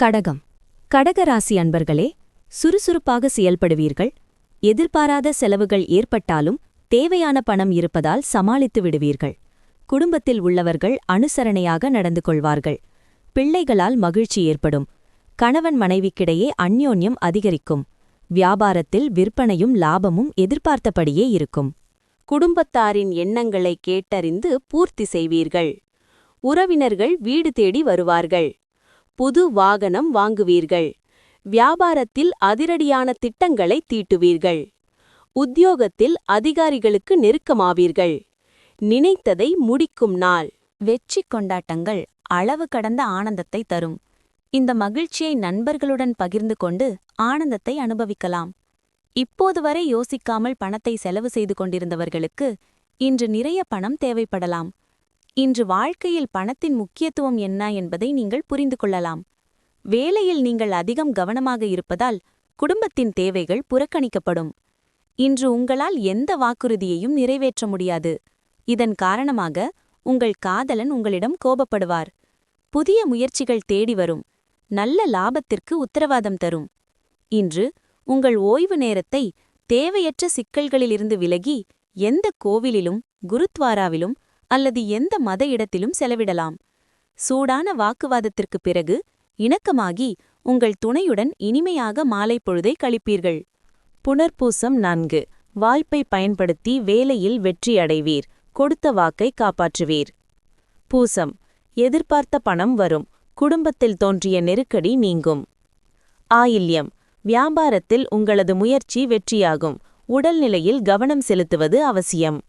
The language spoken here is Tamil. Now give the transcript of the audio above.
கடகம். கடகராசி அன்பர்களே, சுறுசுறுப்பாக செயல்படுவீர்கள். எதிர்பாராத செலவுகள் ஏற்பட்டாலும் தேவையான பணம் இருப்பதால் சமாளித்து விடுவீர்கள். குடும்பத்தில் உள்ளவர்கள் அனுசரணையாக நடந்து கொள்வார்கள். பிள்ளைகளால் மகிழ்ச்சி ஏற்படும். கணவன் மனைவிக்கிடையே அந்யோன்யம் அதிகரிக்கும். வியாபாரத்தில் விற்பனையும் லாபமும் எதிர்பார்த்தபடியே இருக்கும். குடும்பத்தாரின் எண்ணங்களை கேட்டறிந்து பூர்த்தி செய்வீர்கள். உறவினர்கள் வீடு தேடி வருவார்கள். புது வாகனம் வாங்குவீர்கள். வியாபாரத்தில் அதிரடியான திட்டங்களை தீட்டுவீர்கள். உத்தியோகத்தில் அதிகாரிகளுக்கு நெருக்கமாவீர்கள். நினைத்ததை முடிக்கும் நாள். வெற்றி கொண்டாட்டங்கள் அளவு கடந்த ஆனந்தத்தை தரும். இந்த மகிழ்ச்சியை நண்பர்களுடன் பகிர்ந்து கொண்டு ஆனந்தத்தை அனுபவிக்கலாம். இப்போது வரை யோசிக்காமல் பணத்தை செலவு செய்து கொண்டிருந்தவர்களுக்கு இன்று நிறைய பணம் தேவைப்படலாம். இன்று வாழ்க்கையில் பணத்தின் முக்கியத்துவம் என்ன என்பதை நீங்கள் புரிந்து கொள்ளலாம். வேலையில் நீங்கள் அதிகம் கவனமாக இருப்பதால் குடும்பத்தின் தேவைகள் புறக்கணிக்கப்படும். இன்று உங்களால் எந்த வாக்குறுதியையும் நிறைவேற்ற முடியாது. இதன் காரணமாக உங்கள் காதலன் உங்களிடம் கோபப்படுவார். புதிய முயற்சிகள் தேடி வரும். நல்ல லாபத்திற்கு உத்தரவாதம் தரும். இன்று உங்கள் ஓய்வு நேரத்தை தேவையற்ற சிக்கல்களிலிருந்து விலகி எந்த கோவிலிலும் குருத்வாராவிலும் அல்லது எந்த மத இடத்திலும் செலவிடலாம். சூடான வாக்குவாதத்திற்குப் பிறகு இணக்கமாகி உங்கள் துணையுடன் இனிமையாக மாலை பொழுதை கழிப்பீர்கள். புனர்பூசம் 4. வாய்ப்பை பயன்படுத்தி வேலையில் வெற்றி அடைவீர். கொடுத்த வாக்கை காப்பாற்றுவீர். பூசம். எதிர்பார்த்த பணம் வரும். குடும்பத்தில் தோன்றிய நெருக்கடி நீங்கும். ஆயில்யம். வியாபாரத்தில் உங்களது முயற்சி வெற்றியாகும். உடல்நிலையில் கவனம் செலுத்துவது அவசியம்.